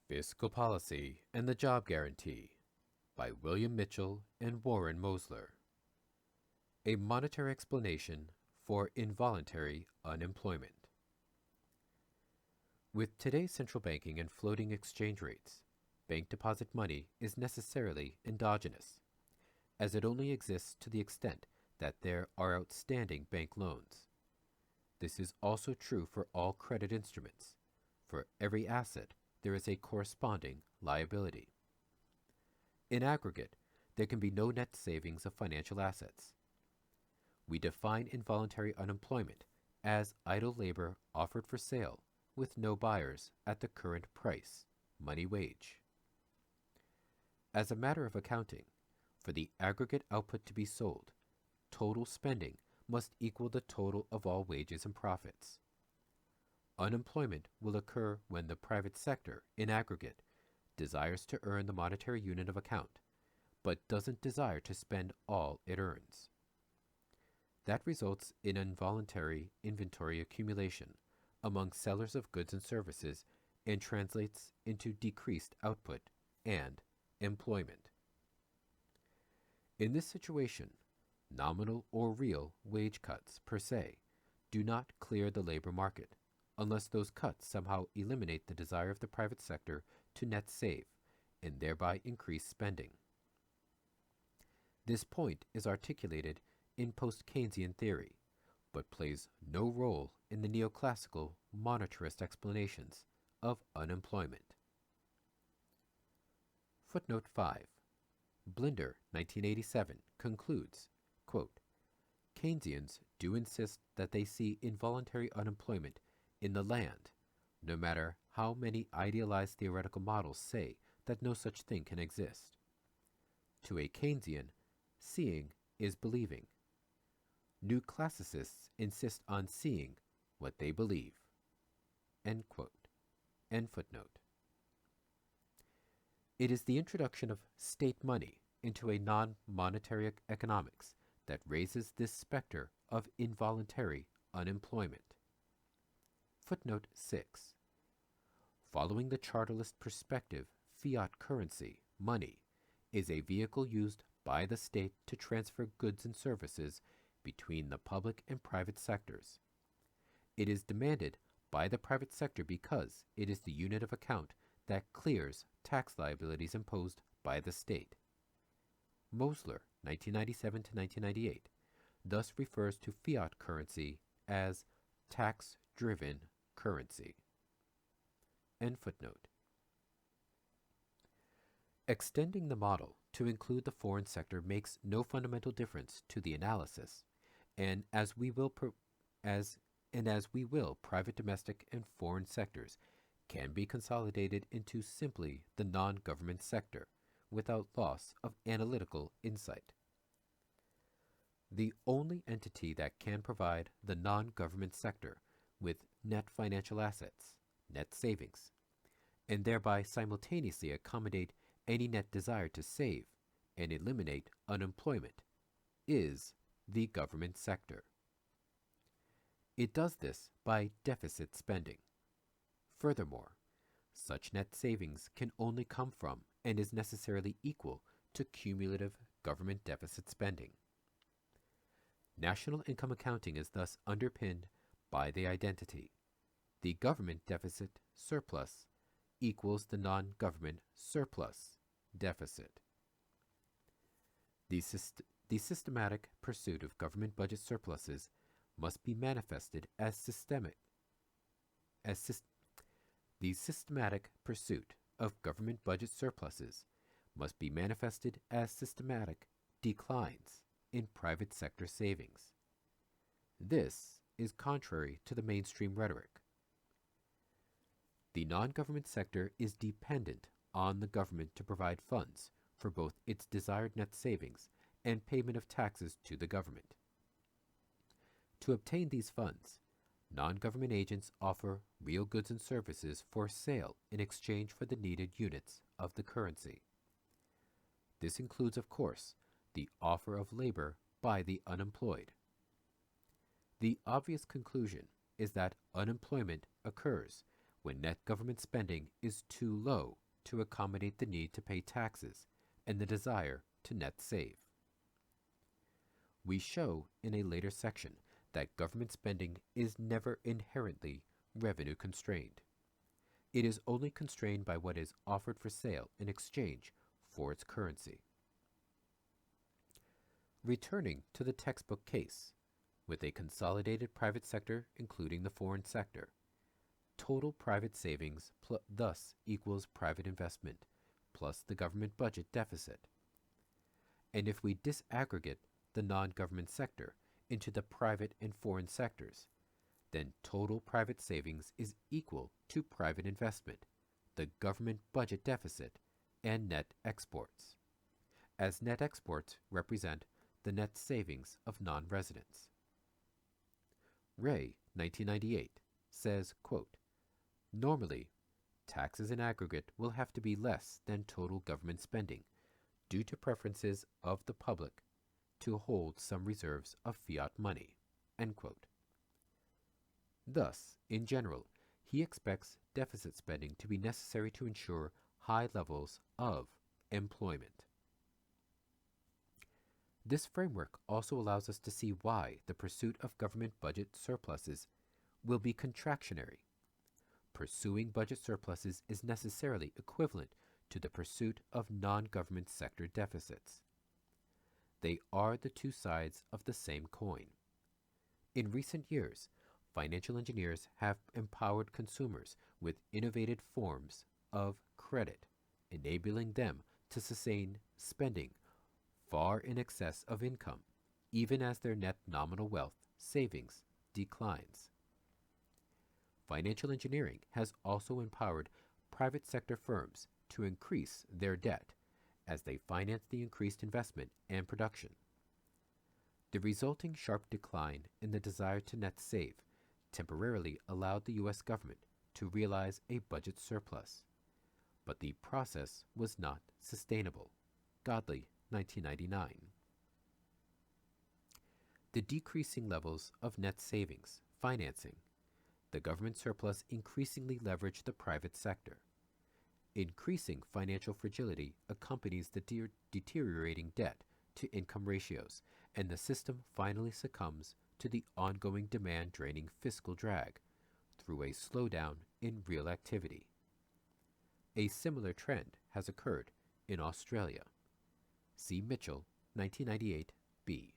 Fiscal Policy and the Job Guarantee by William Mitchell and Warren Mosler. A monetary explanation for involuntary unemployment. With today's central banking and floating exchange rates, bank deposit money is necessarily endogenous, as it only exists to the extent that there are outstanding bank loans. This is also true for all credit instruments. For every asset, there is a corresponding liability. In aggregate, there can be no net savings of financial assets. We define involuntary unemployment as idle labor offered for sale with no buyers at the current price, money wage. As a matter of accounting, for the aggregate output to be sold, total spending must equal the total of all wages and profits. Unemployment will occur when the private sector, in aggregate, desires to earn the monetary unit of account, but doesn't desire to spend all it earns. That results in involuntary inventory accumulation among sellers of goods and services and translates into decreased output and employment. In this situation, nominal or real wage cuts per se do not clear the labor market, unless those cuts somehow eliminate the desire of the private sector to net save and thereby increase spending. This point is articulated in post-Keynesian theory, but plays no role in the neoclassical monetarist explanations of unemployment. Footnote 5. Blinder, 1987, concludes, quote, Keynesians do insist that they see involuntary unemployment in the land, no matter how many idealized theoretical models say that no such thing can exist. To a Keynesian, seeing is believing. New classicists insist on seeing what they believe. End quote. End footnote. It is the introduction of state money into a non-monetary economics that raises this specter of involuntary unemployment. Footnote 6. Following the chartalist perspective, fiat currency, money, is a vehicle used by the state to transfer goods and services between the public and private sectors. It is demanded by the private sector because it is the unit of account that clears tax liabilities imposed by the state. Mosler, 1997 to 1998, thus refers to fiat currency as tax-driven currency. End footnote. Extending the model to include the foreign sector makes no fundamental difference to the analysis, and as we will, private domestic and foreign sectors can be consolidated into simply the non-government sector without loss of analytical insight. The only entity that can provide the non-government sector with net financial assets, net savings, and thereby simultaneously accommodate any net desire to save and eliminate unemployment is the government sector. It does this by deficit spending. Furthermore, such net savings can only come from and is necessarily equal to cumulative government deficit spending. National income accounting is thus underpinned by the identity. The government deficit surplus equals the non-government surplus deficit. The systematic pursuit of government budget surpluses must be manifested as systemic. The systematic pursuit of government budget surpluses must be manifested as systematic declines in private sector savings. This is contrary to the mainstream rhetoric. The non-government sector is dependent on the government to provide funds for both its desired net savings and payment of taxes to the government. To obtain these funds, non-government agents offer real goods and services for sale in exchange for the needed units of the currency. This includes, of course, the offer of labor by the unemployed. The obvious conclusion is that unemployment occurs when net government spending is too low to accommodate the need to pay taxes and the desire to net save. We show in a later section that government spending is never inherently revenue constrained. It is only constrained by what is offered for sale in exchange for its currency. Returning to the textbook case, with a consolidated private sector including the foreign sector, total private savings thus equals private investment plus the government budget deficit. And if we disaggregate the non-government sector into the private and foreign sectors, then total private savings is equal to private investment, the government budget deficit, and net exports, as net exports represent the net savings of non-residents. Ray, 1998, says, quote, "Normally, taxes in aggregate will have to be less than total government spending due to preferences of the public to hold some reserves of fiat money." End quote. Thus, in general, he expects deficit spending to be necessary to ensure high levels of employment. This framework also allows us to see why the pursuit of government budget surpluses will be contractionary. Pursuing budget surpluses is necessarily equivalent to the pursuit of non-government sector deficits. They are the two sides of the same coin. In recent years, financial engineers have empowered consumers with innovative forms of credit, enabling them to sustain spending far in excess of income, even as their net nominal wealth savings declines. Financial engineering has also empowered private sector firms to increase their debt as they finance the increased investment and production. The resulting sharp decline in the desire to net save temporarily allowed the U.S. government to realize a budget surplus, but the process was not sustainable. Godley, 1999. The decreasing levels of net savings, financing, the government surplus increasingly leveraged the private sector. Increasing financial fragility accompanies the deteriorating debt to income ratios, and the system finally succumbs to the ongoing demand-draining fiscal drag through a slowdown in real activity. A similar trend has occurred in Australia. See Mitchell, 1998b.